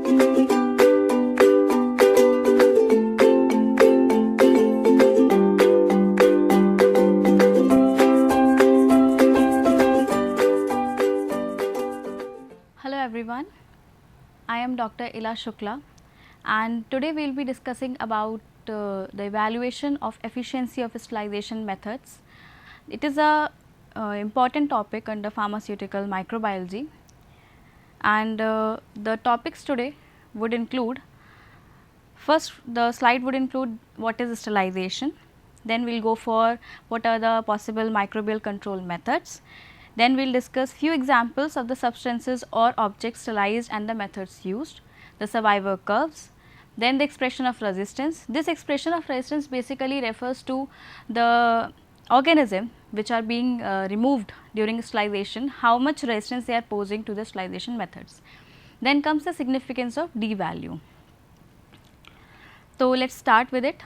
Hello everyone, I am Dr. Ila Shukla and today we will be discussing about the evaluation of efficiency of sterilization methods. It is a important topic under pharmaceutical microbiology, and the topics today would include, first the slide would include what is sterilization, then we will go for what are the possible microbial control methods, then we will discuss few examples of the substances or objects sterilized and the methods used, the survivor curves, then the expression of resistance. This expression of resistance basically refers to the organism which are being removed during sterilization, how much resistance they are posing to the sterilization methods. Then comes the significance of D value. So, let us start with it.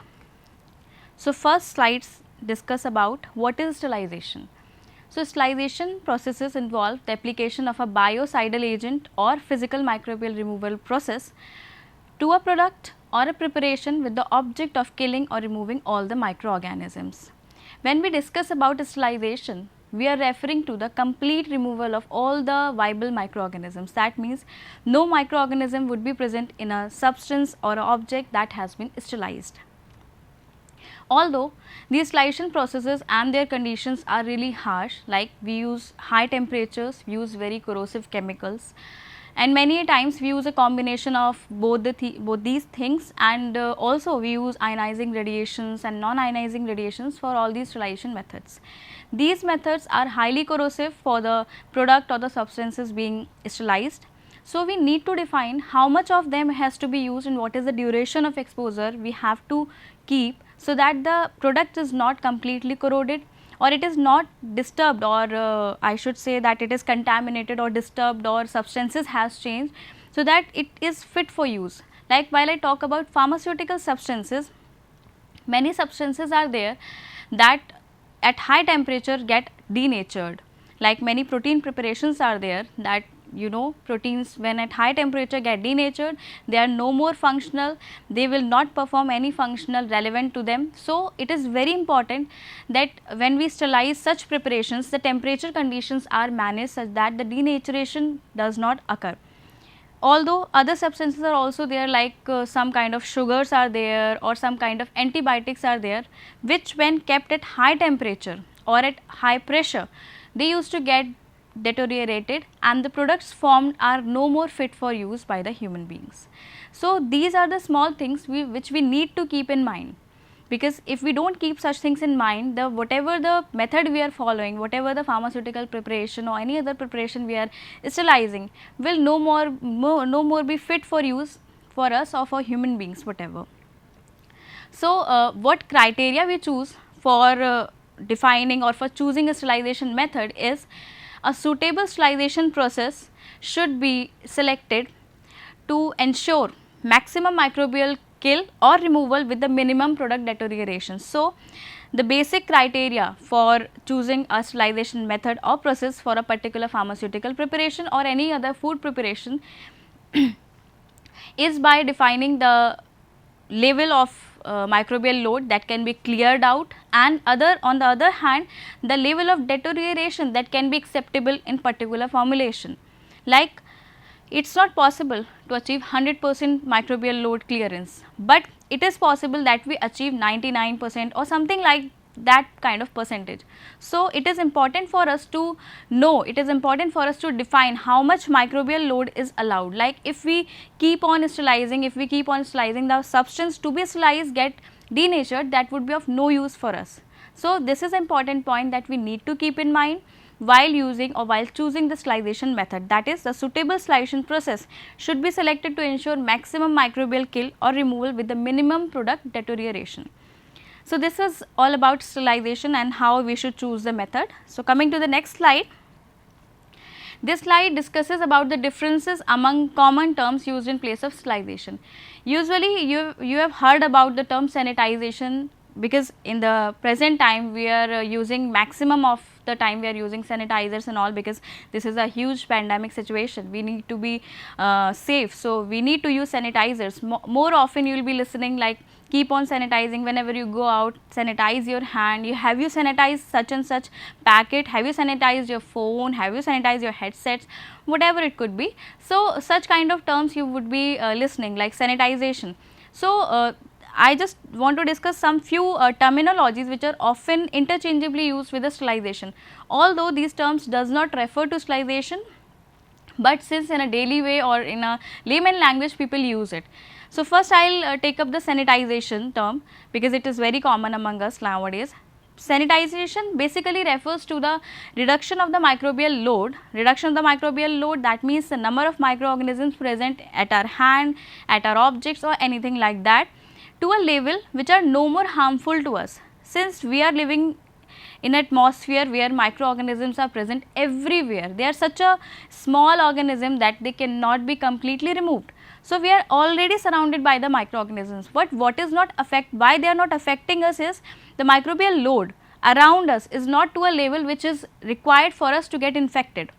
So, first slides discuss about what is sterilization. So, sterilization processes involve the application of a biocidal agent or physical microbial removal process to a product or a preparation with the object of killing or removing all the microorganisms. When we discuss about sterilization, we are referring to the complete removal of all the viable microorganisms. That means no microorganism would be present in a substance or an object that has been sterilized. Although these sterilization processes and their conditions are really harsh, like we use high temperatures, we use very corrosive chemicals, and many times we use a combination of both these things, and also we use ionizing radiations and non-ionizing radiations for all these sterilization methods. These methods are highly corrosive for the product or the substances being sterilized. So, we need to define how much of them has to be used and what is the duration of exposure we have to keep, so that the product is not completely corroded or it is not disturbed, or I should say that it is contaminated or disturbed or substances has changed, so that it is fit for use. Like while I talk about pharmaceutical substances, many substances are there that at high temperature get denatured, like many protein preparations are there that proteins when at high temperature get denatured, they are no more functional, they will not perform any functional relevant to them. So, it is very important that when we sterilize such preparations, the temperature conditions are managed such that the denaturation does not occur. Although other substances are also there, like some kind of sugars are there or some kind of antibiotics are there, which when kept at high temperature or at high pressure, they used to get deteriorated and the products formed are no more fit for use by the human beings. So, these are the small things which we need to keep in mind, because if we do not keep such things in mind, the whatever the method we are following, whatever the pharmaceutical preparation or any other preparation we are sterilizing will no more be fit for use for us or for human beings, whatever. So, what criteria we choose for defining or for choosing a sterilization method is a suitable sterilization process should be selected to ensure maximum microbial kill or removal with the minimum product deterioration. So, the basic criteria for choosing a sterilization method or process for a particular pharmaceutical preparation or any other food preparation is by defining the level of microbial load that can be cleared out, and on the other hand the level of deterioration that can be acceptable in particular formulation. Like it is not possible to achieve 100% microbial load clearance, but it is possible that we achieve 99% or something like that kind of percentage. So, it is important for us to know, it is important for us to define how much microbial load is allowed. Like if we keep on sterilizing, the substance to be sterilized get denatured, that would be of no use for us. So, this is important point that we need to keep in mind while using or while choosing the sterilization method, that is the suitable sterilization process should be selected to ensure maximum microbial kill or removal with the minimum product deterioration. So, this is all about sterilization and how we should choose the method. So, coming to the next slide, this slide discusses about the differences among common terms used in place of sterilization. Usually you have heard about the term sanitization, because in the present time we are using maximum of the time we are using sanitizers and all, because this is a huge pandemic situation. We need to be safe, so we need to use sanitizers. More often you will be listening like, keep on sanitizing whenever you go out, sanitize your hand, have you sanitized such and such packet, have you sanitized your phone, have you sanitized your headsets, whatever it could be. So such kind of terms you would be listening, like sanitization. So I just want to discuss some few terminologies which are often interchangeably used with the sterilization. Although these terms does not refer to sterilization, but since in a daily way or in a layman language people use it. So first I will take up the sanitization term, because it is very common among us nowadays. Sanitization basically refers to the reduction of the microbial load. Reduction of the microbial load, that means the number of microorganisms present at our hand, at our objects or anything like that, to a level which are no more harmful to us. Since we are living in atmosphere where microorganisms are present everywhere, they are such a small organism that they cannot be completely removed. So we are already surrounded by the microorganisms, but what is not why they are not affecting us is the microbial load around us is not to a level which is required for us to get infected.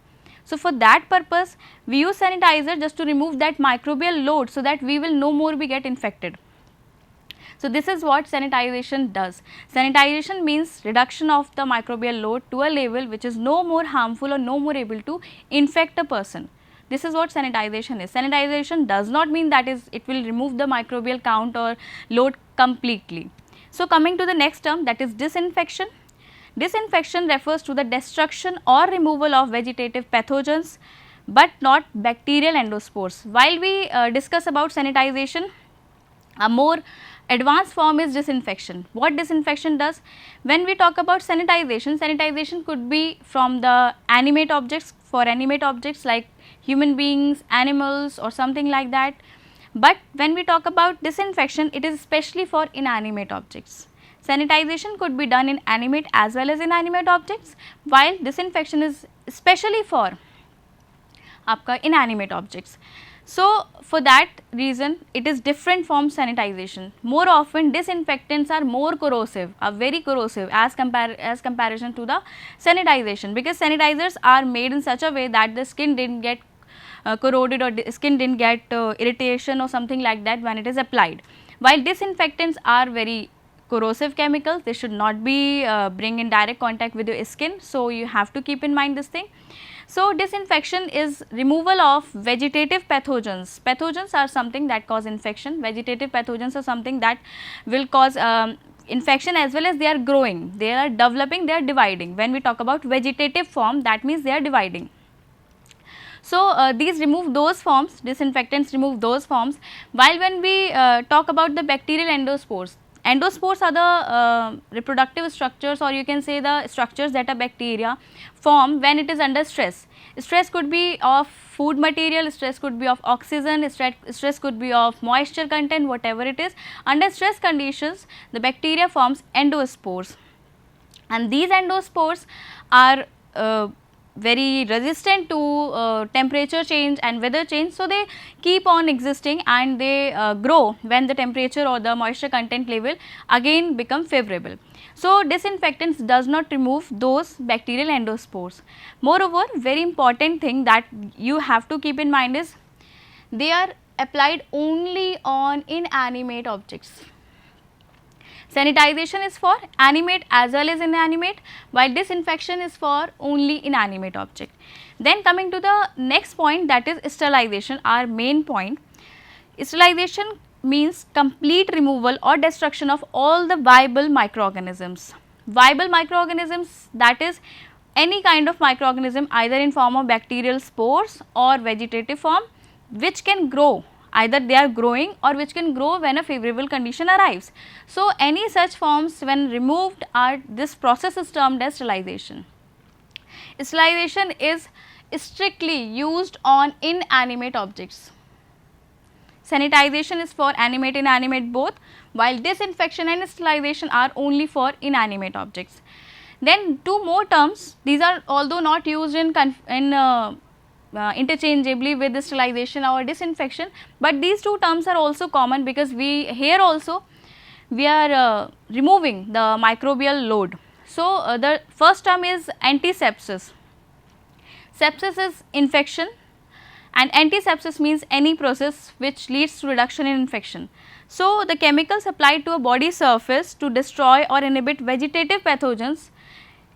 So for that purpose we use sanitizer just to remove that microbial load, so that we will no more be get infected. So this is what sanitization does. Sanitization means reduction of the microbial load to a level which is no more harmful or no more able to infect a person. This is what sanitization is. Sanitization does not mean that it will remove the microbial count or load completely. So coming to the next term, that is disinfection. Disinfection refers to the destruction or removal of vegetative pathogens, but not bacterial endospores. While we discuss about sanitization, a more advanced form is disinfection. What disinfection does? When we talk about sanitization, sanitization could be from the animate objects, for animate objects like human beings, animals or something like that. But when we talk about disinfection, it is especially for inanimate objects. Sanitization could be done in animate as well as inanimate objects, while disinfection is especially for आपका inanimate objects. So for that reason it is different from sanitization. More often disinfectants are more corrosive, are very corrosive as comparison to the sanitization, because sanitizers are made in such a way that the skin didn't get corroded or the skin didn't get irritation or something like that when it is applied. While disinfectants are very corrosive chemicals, they should not be bring in direct contact with your skin. So you have to keep in mind this thing. So disinfection is removal of vegetative pathogens. Pathogens are something that cause infection. Vegetative pathogens are something that will cause infection as well as they are growing, they are developing, they are dividing. When we talk about vegetative form, that means they are dividing. So these remove those forms, disinfectants remove those forms. While when we talk about the bacterial endospores, endospores are the reproductive structures, or you can say the structures that a bacteria form when it is under stress. Stress could be of food material, stress could be of oxygen, stress could be of moisture content, whatever it is. Under stress conditions, the bacteria forms endospores, and these endospores are very resistant to temperature change and weather change. So they keep on existing and they grow when the temperature or the moisture content level again become favorable. So disinfectants does not remove those bacterial endospores. Moreover, very important thing that you have to keep in mind is they are applied only on inanimate objects. Sanitization is for animate as well as inanimate, while disinfection is for only inanimate object. Then coming to the next point, that is sterilization, our main point. Sterilization means complete removal or destruction of all the viable microorganisms. Viable microorganisms, that is any kind of microorganism either in form of bacterial spores or vegetative form which can grow, either they are growing or which can grow when a favorable condition arrives. So any such forms when removed are, this process is termed as sterilization. Sterilization is strictly used on inanimate objects. Sanitization is for animate, inanimate both, while disinfection and sterilization are only for inanimate objects. Then two more terms, these are although not used in interchangeably with the sterilization or disinfection, but these two terms are also common because we here also we are removing the microbial load. So, the first term is antisepsis. Sepsis is infection, and antisepsis means any process which leads to reduction in infection. So, the chemicals applied to a body surface to destroy or inhibit vegetative pathogens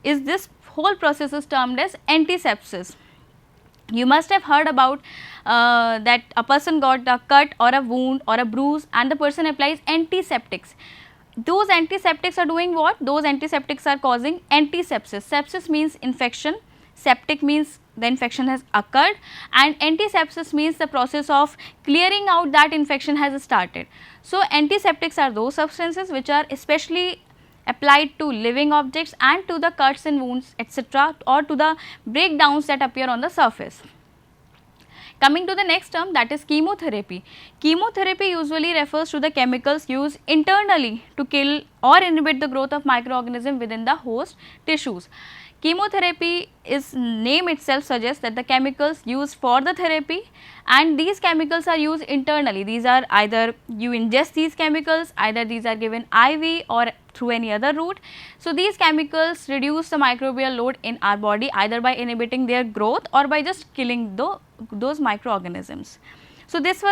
is this whole process is termed as antisepsis. You must have heard about that a person got a cut or a wound or a bruise and the person applies antiseptics. Those antiseptics are doing what? Those antiseptics are causing antisepsis. Sepsis means infection, septic means the infection has occurred, and antisepsis means the process of clearing out that infection has started. So, antiseptics are those substances which are especially applied to living objects and to the cuts and wounds etc., or to the breakdowns that appear on the surface. Coming to the next term, that is chemotherapy. Chemotherapy usually refers to the chemicals used internally to kill or inhibit the growth of microorganisms within the host tissues. Chemotherapy is name itself suggests that the chemicals used for the therapy, and these chemicals are used internally. These are either you ingest these chemicals, either these are given IV or through any other route. So, these chemicals reduce the microbial load in our body either by inhibiting their growth or by just killing those microorganisms. So, this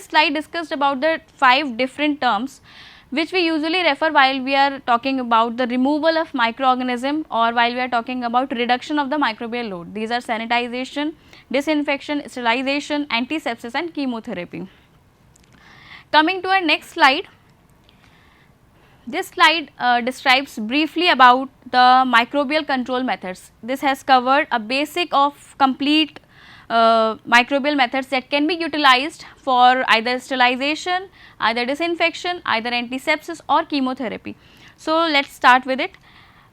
slide discussed about the 5 different terms which we usually refer while we are talking about the removal of microorganism or while we are talking about reduction of the microbial load. These are sanitization, disinfection, sterilization, antisepsis and chemotherapy. Coming to our next slide. This slide describes briefly about the microbial control methods. This has covered a basic of complete microbial methods that can be utilized for either sterilization, either disinfection, either antisepsis or chemotherapy. So, let us start with it.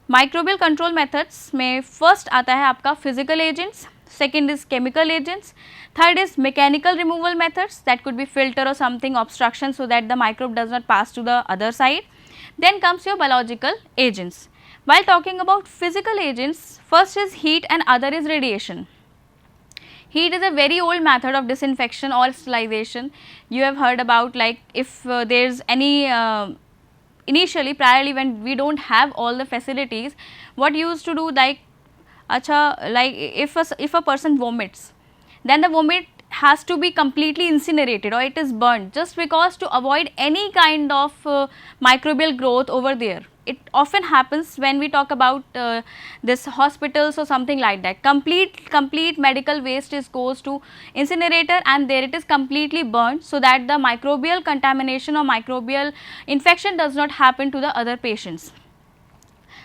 Microbial control methods में first आता है आपका physical agents, second is chemical agents, third is mechanical removal methods, that could be filter or something obstruction so that the microbe does not pass to the other side. Then comes your biological agents. While talking about physical agents, first is heat and other is radiation. Heat is a very old method of disinfection or sterilization. You have heard about, like, if there is any initially priorly when we do not have all the facilities, what used to do, like if a person vomits, then the vomit has to be completely incinerated or it is burnt just because to avoid any kind of microbial growth over there. It often happens when we talk about this hospitals or something like that. Complete medical waste is goes to incinerator and there it is completely burnt so that the microbial contamination or microbial infection does not happen to the other patients.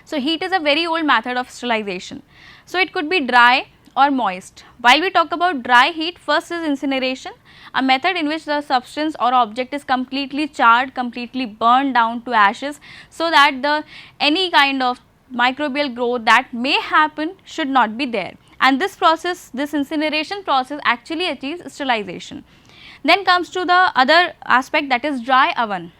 So, heat is a very old method of sterilization. So, it could be dry or moist. While we talk about dry heat, first is incineration, a method in which the substance or object is completely charred, completely burned down to ashes so that the any kind of microbial growth that may happen should not be there, and this process, this incineration process actually achieves sterilization. Then comes to the other aspect, that is dry oven.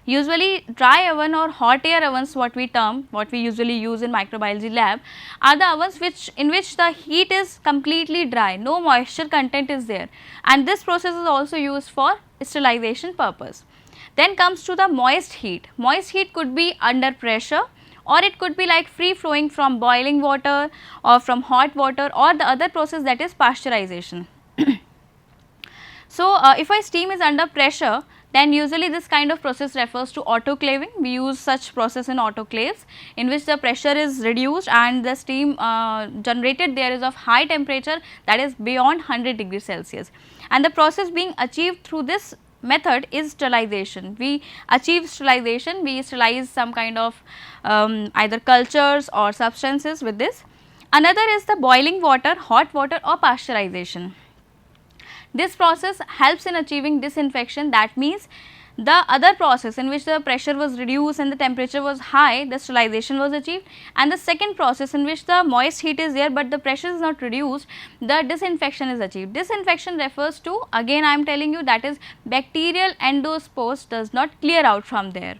Usually dry oven or hot air ovens, what we usually use in microbiology lab, are the ovens in which the heat is completely dry, no moisture content is there, and this process is also used for sterilization purpose. Then comes to the moist heat. Moist heat could be under pressure or it could be like free flowing from boiling water or from hot water or the other process, that is pasteurization. So, if a steam is under pressure, then usually this kind of process refers to autoclaving. We use such process in autoclaves in which the pressure is reduced and the steam generated there is of high temperature, that is beyond 100 degrees Celsius, and the process being achieved through this method is sterilization. We achieve sterilization, we sterilize some kind of either cultures or substances with this. Another is the boiling water, hot water or pasteurization. This process helps in achieving disinfection, that means the other process in which the pressure was reduced and the temperature was high, the sterilization was achieved, and the second process in which the moist heat is there but the pressure is not reduced, the disinfection is achieved. Disinfection refers to, again I am telling you, that is bacterial endospores does not clear out from there.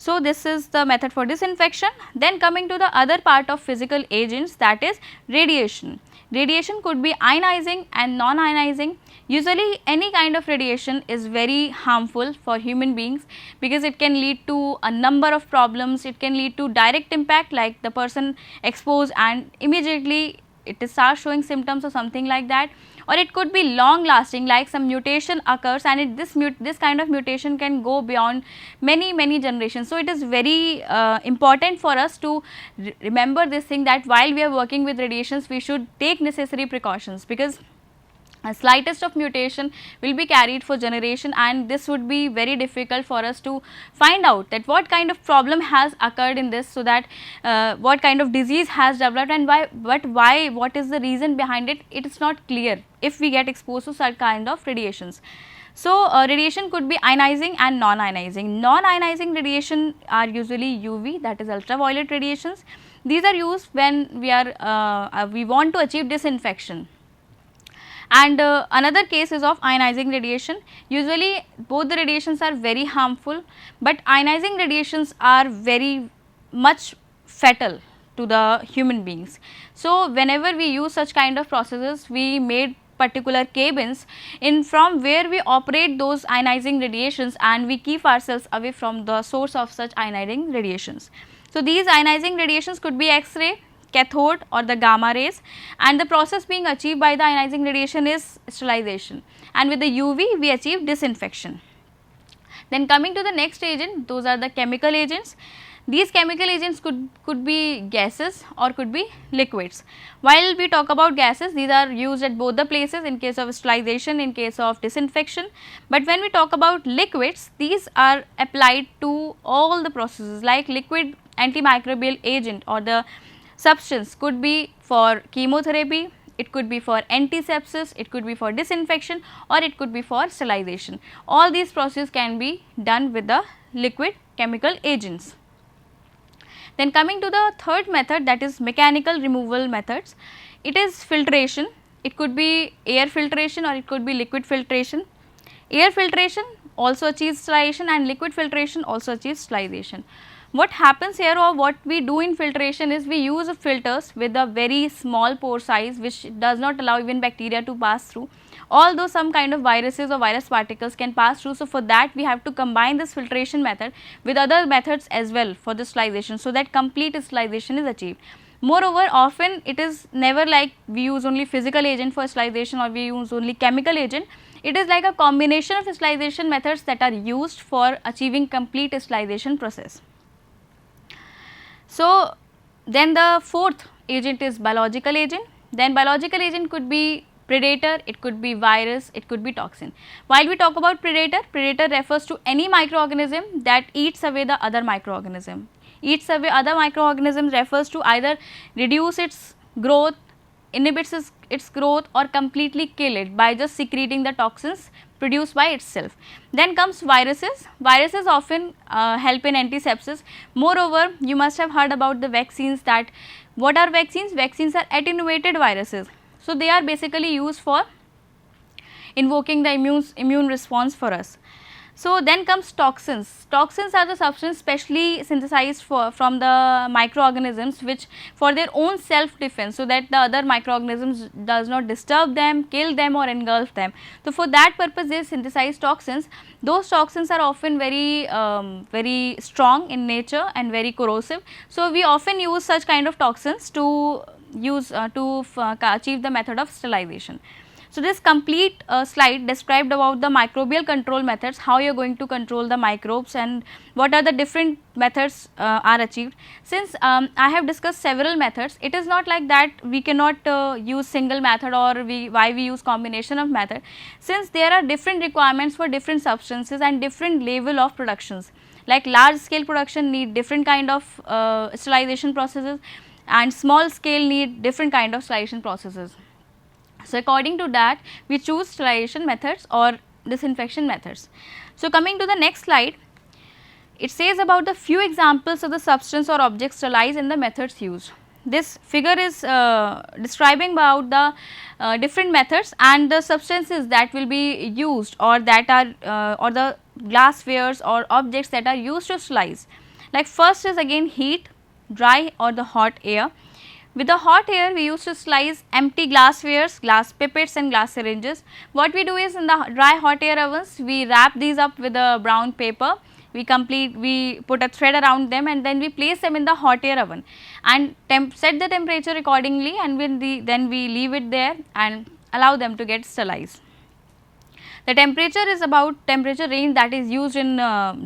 So, this is the method for disinfection. Then coming to the other part of physical agents, that is radiation. Radiation could be ionizing and non-ionizing. Usually any kind of radiation is very harmful for human beings because it can lead to a number of problems. It can lead to direct impact, like the person exposed and immediately it starts showing symptoms or something like that, or it could be long lasting, like some mutation occurs and this kind of mutation can go beyond many generations. So, it is very important for us to remember this thing, that while we are working with radiations we should take necessary precautions, because a slightest of mutation will be carried for generation, and this would be very difficult for us to find out that what kind of problem has occurred in this, so that what kind of disease has developed and why, what is the reason behind it, it is not clear if we get exposed to such kind of radiations. So, radiation could be ionizing and non-ionizing. Non-ionizing radiation are usually UV, that is ultraviolet radiations. These are used when we want to achieve disinfection. And another case is of ionizing radiation. Usually both the radiations are very harmful, but ionizing radiations are very much fatal to the human beings. So, whenever we use such kind of processes, we made particular cabins in from where we operate those ionizing radiations, and we keep ourselves away from the source of such ionizing radiations. So, these ionizing radiations could be X-ray, cathode or the gamma rays, and the process being achieved by the ionizing radiation is sterilization, and with the UV we achieve disinfection. Then coming to the next agent, those are the chemical agents. These chemical agents could be gases or could be liquids. While we talk about gases, these are used at both the places, in case of sterilization, in case of disinfection. But when we talk about liquids, these are applied to all the processes, like liquid antimicrobial agent or the substance could be for chemotherapy, it could be for antisepsis, it could be for disinfection, or it could be for sterilization. All these processes can be done with the liquid chemical agents. Then coming to the third method, that is mechanical removal methods. It is filtration. It could be air filtration or it could be liquid filtration. Air filtration also achieves sterilization and liquid filtration also achieves sterilization. What happens here, or what we do in filtration, is we use filters with a very small pore size which does not allow even bacteria to pass through, although some kind of viruses or virus particles can pass through. So, for that we have to combine this filtration method with other methods as well for the sterilization, so that complete sterilization is achieved. Moreover, often it is never like we use only physical agent for sterilization or we use only chemical agent. It is like a combination of sterilization methods that are used for achieving complete sterilization process. So, then the fourth agent is biological agent. Then biological agent could be predator, it could be virus, it could be toxin. While we talk about predator, predator refers to any microorganism that eats away the other microorganism. Eats away other microorganisms refers to either reduce its growth, inhibits its growth, or completely kill it by just secreting the toxins produced by itself. Then comes viruses. Viruses often help in antisepsis. Moreover, you must have heard about the vaccines. That what are vaccines? Vaccines are attenuated viruses. So, they are basically used for invoking the immune response for us. So, then comes toxins. Toxins are the substance specially synthesized from the microorganisms which for their own self defense, so that the other microorganisms does not disturb them, kill them or engulf them. So, for that purpose they synthesize toxins. Those toxins are often very strong in nature and very corrosive. So, we often use such kind of toxins to achieve the method of sterilization. So, this complete slide described about the microbial control methods, how you are going to control the microbes and what are the different methods are achieved. Since I have discussed several methods, it is not like that we cannot use single method, or why we use combination of method, since there are different requirements for different substances and different level of productions. Like large scale production need different kind of sterilization processes, and small scale need different kind of sterilization processes. So, according to that we choose sterilization methods or disinfection methods. So, coming to the next slide, it says about the few examples of the substance or objects sterilized in the methods used. This figure is describing about the different methods and the substances that will be used, or that are or the glasswares or objects that are used to sterilize. Like first is again heat, dry or the hot air. With the hot air, we used to slice empty glasswares, glass pipettes and glass syringes. What we do is in the dry hot air ovens, we wrap these up with a brown paper. We put a thread around them and then we place them in the hot air oven and set the temperature accordingly, and then we leave it there and allow them to get sterilized. The temperature range that is used in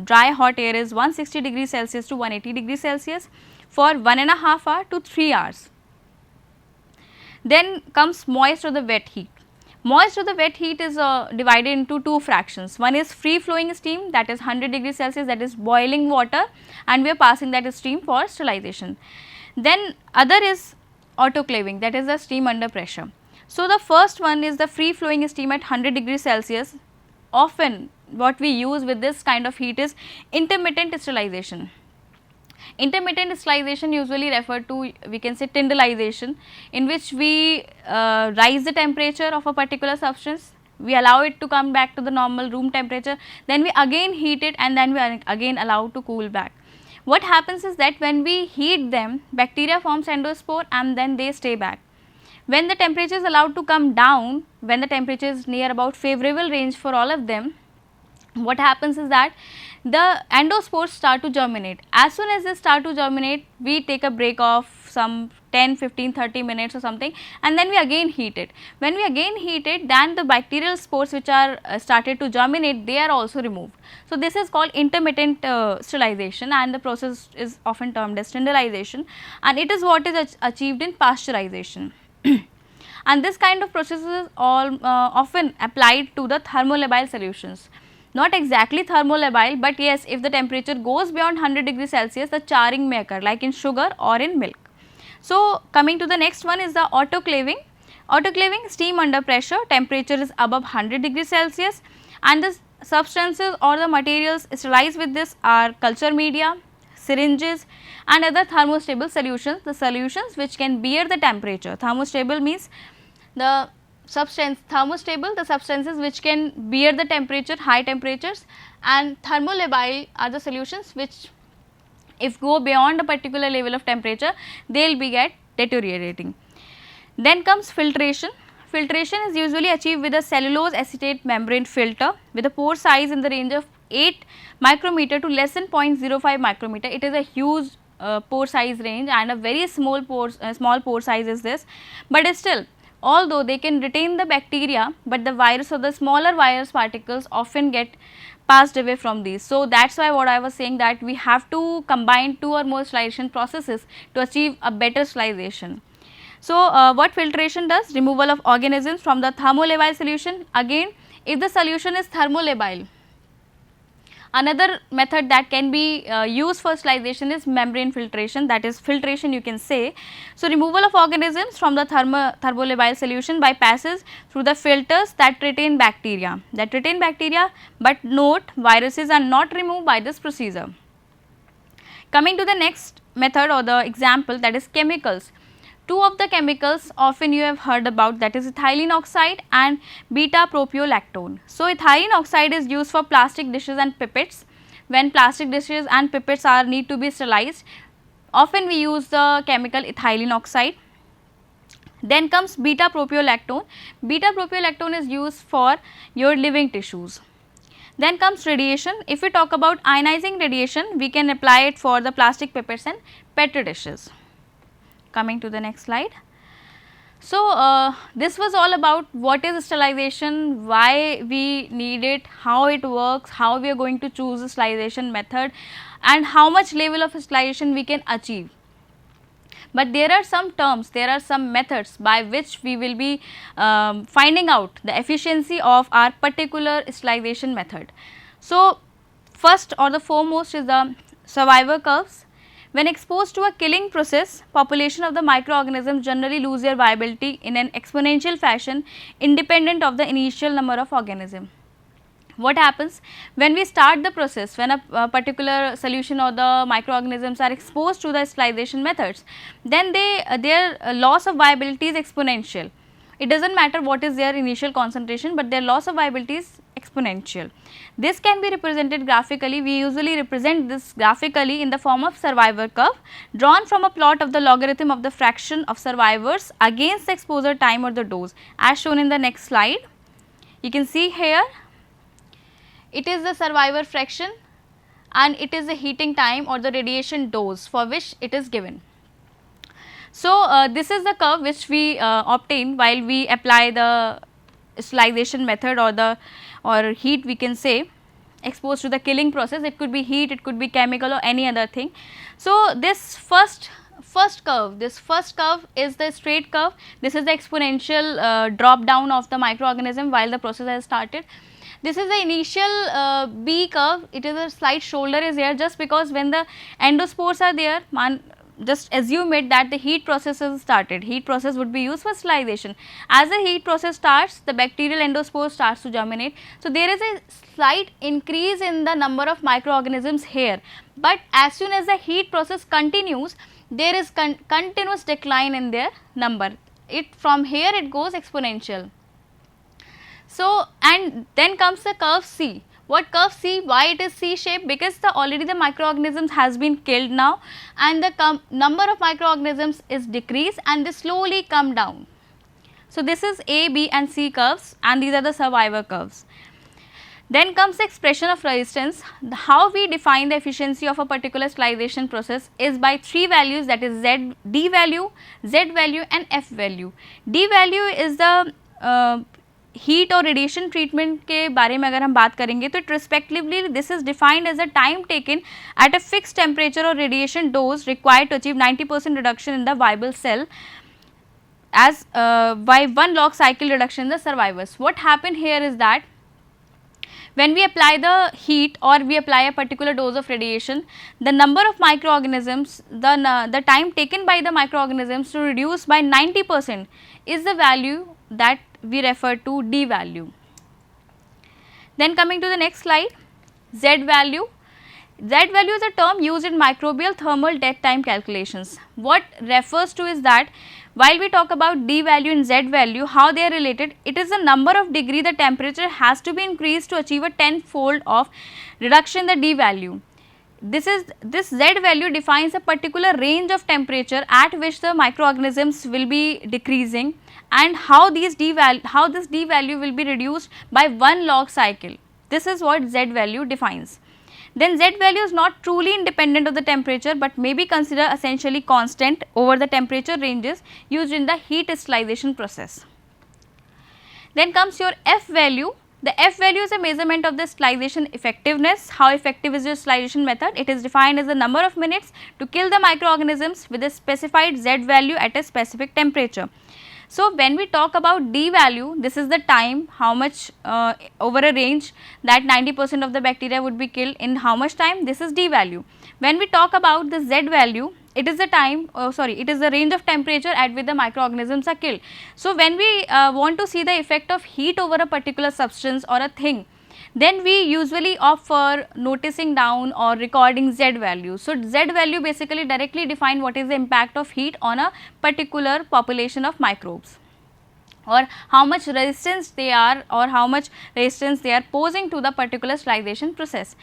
dry hot air is 160 degrees Celsius to 180 degrees Celsius for 1.5 hour to 3 hours. Then comes moist or the wet heat. Moist or the wet heat is divided into two fractions. One is free flowing steam, that is 100 degrees Celsius, that is boiling water, and we are passing that steam for sterilization. Then other is autoclaving, that is the steam under pressure. So, the first one is the free flowing steam at 100 degrees Celsius. Often what we use with this kind of heat is intermittent sterilization. Intermittent sterilization usually referred to, we can say, tyndallization, in which we rise the temperature of a particular substance, we allow it to come back to the normal room temperature, then we again heat it and then we are again allowed to cool back. What happens is that when we heat them, bacteria forms endospore and then they stay back. When the temperature is allowed to come down, when the temperature is near about favorable range for all of them, what happens is that the endospores start to germinate. As soon as they start to germinate, we take a break of some 10, 15, 30 minutes or something, and then we again heat it. When we again heat it, then the bacterial spores which are started to germinate, they are also removed. So, this is called intermittent sterilization, and the process is often termed as tyndallization, and it is what is achieved in pasteurization. And this kind of process is often applied to the thermolabile solutions. Not exactly thermolabile, but yes, if the temperature goes beyond 100 degrees Celsius, the charring may occur, like in sugar or in milk. So, coming to the next one is the autoclaving. Autoclaving, steam under pressure, temperature is above 100 degrees Celsius, and the substances or the materials sterilized with this are culture media, syringes and other thermostable solutions, the solutions which can bear the temperature. Thermostable means the thermostable, the substances which can bear the temperature, high temperatures, and thermolabile are the solutions which, if go beyond a particular level of temperature, they will be get deteriorating. Then comes filtration. Filtration is usually achieved with a cellulose acetate membrane filter with a pore size in the range of 8 micrometer to less than 0.05 micrometer. It is a huge pore size range and a very small pore size is this, but still, although they can retain the bacteria, but the virus or the smaller virus particles often get passed away from these. So, that is why what I was saying, that we have to combine 2 or more sterilization processes to achieve a better sterilization. So, what filtration does? Removal of organisms from the thermolabile solution. Again, if the solution is thermolabile, another method that can be used for sterilization is membrane filtration, that is filtration you can say. So, removal of organisms from the thermolabile solution by passes through the filters that retain bacteria, but note, viruses are not removed by this procedure. Coming to the next method or the example, that is chemicals. Two of the chemicals often you have heard about, that is ethylene oxide and beta propiolactone. So, ethylene oxide is used for plastic dishes and pipettes. When plastic dishes and pipettes need to be sterilized, often we use the chemical ethylene oxide. Then comes beta propiolactone. Beta propiolactone is used for your living tissues. Then comes radiation. If we talk about ionizing radiation, we can apply it for the plastic pipettes and petri dishes. Coming to the next slide. So, this was all about what is sterilization, why we need it, how it works, how we are going to choose the sterilization method, and how much level of sterilization we can achieve. But there are some terms, there are some methods by which we will be finding out the efficiency of our particular sterilization method. So, first or the foremost is the survivor curves. When exposed to a killing process, population of the microorganisms generally lose their viability in an exponential fashion independent of the initial number of organisms. What happens when we start the process, when a particular solution or the microorganisms are exposed to the sterilization methods, then their loss of viability is exponential. It does not matter what is their initial concentration, but their loss of viability is exponential. This can be represented graphically. We usually represent this graphically in the form of survivor curve drawn from a plot of the logarithm of the fraction of survivors against the exposure time or the dose, as shown in the next slide. You can see here it is the survivor fraction and it is the heating time or the radiation dose for which it is given. So, this is the curve which we obtain while we apply the sterilization method or heat, we can say, exposed to the killing process. It could be heat, it could be chemical or any other thing. So, this first curve is the straight curve. This is the exponential drop down of the microorganism while the process has started. This is the initial B curve. It is a slight shoulder is here, just because when the endospores are there, just assume it that the heat process is started. Heat process would be used for sterilization. As the heat process starts, the bacterial endospore starts to germinate. So, there is a slight increase in the number of microorganisms here, but as soon as the heat process continues, there is continuous decline in their number. From here it goes exponential. So, and then comes the curve C. What curve C? Why it is C shape? Because already the microorganisms has been killed now, and the number of microorganisms is decreased and they slowly come down. So, this is A, B and C curves, and these are the survivor curves. Then comes the expression of resistance. How we define the efficiency of a particular sterilization process is by three values, that is D value, Z value and F value. D value is the heat और radiation treatment के बारे में अगर हम बात करेंगे तो it respectively this is defined as a time taken at a fix temperature और radiation dose required to achieve 90% reduction in the viable cell as by 1 log cycle reduction in the survivors. What happened here is that when we apply the heat or we apply a particular dose of radiation, the number of microorganisms, the time taken by the microorganisms to reduce by 90% is the value that we refer to D value. Then coming to the next slide, Z value. Z value is a term used in microbial thermal death time calculations. What refers to is that while we talk about D value and Z value, how they are related, it is the number of degree the temperature has to be increased to achieve a 10-fold of reduction in the D value. This Z value defines a particular range of temperature at which the microorganisms will be decreasing, and how this D value will be reduced by 1 log cycle. This is what Z value defines. Then Z value is not truly independent of the temperature, but may be considered essentially constant over the temperature ranges used in the heat sterilization process. Then comes your F value. The F value is a measurement of the sterilization effectiveness. How effective is your sterilization method? It is defined as the number of minutes to kill the microorganisms with a specified Z value at a specific temperature. So, when we talk about D value, this is the time, how much over a range that 90% of the bacteria would be killed in how much time, this is D value. When we talk about the Z value, it is the time, it is the range of temperature at which the microorganisms are killed. So, when we want to see the effect of heat over a particular substance or a thing, then we usually opt for noticing down or recording Z value. So, Z value basically directly define what is the impact of heat on a particular population of microbes, or how much resistance they are, or how much resistance they are posing to the particular sterilization process.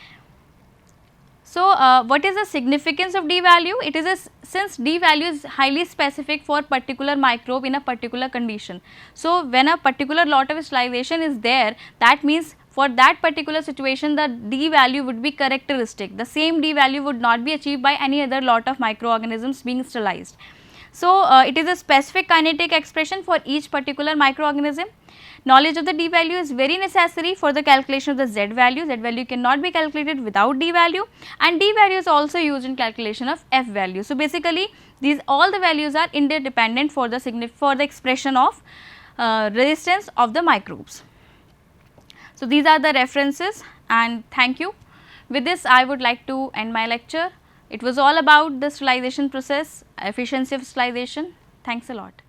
So, what is the significance of D value? It is since D value is highly specific for particular microbe in a particular condition. So, when a particular lot of sterilization is there, that means for that particular situation the D value would be characteristic. The same D value would not be achieved by any other lot of microorganisms being sterilized. So, it is a specific kinetic expression for each particular microorganism. Knowledge of the D value is very necessary for the calculation of the Z value. Z value cannot be calculated without D value, and D value is also used in calculation of F value. So, basically all the values are interdependent for the expression of resistance of the microbes. So, these are the references, and thank you. With this I would like to end my lecture. It was all about the sterilization process, efficiency of sterilization. Thanks a lot.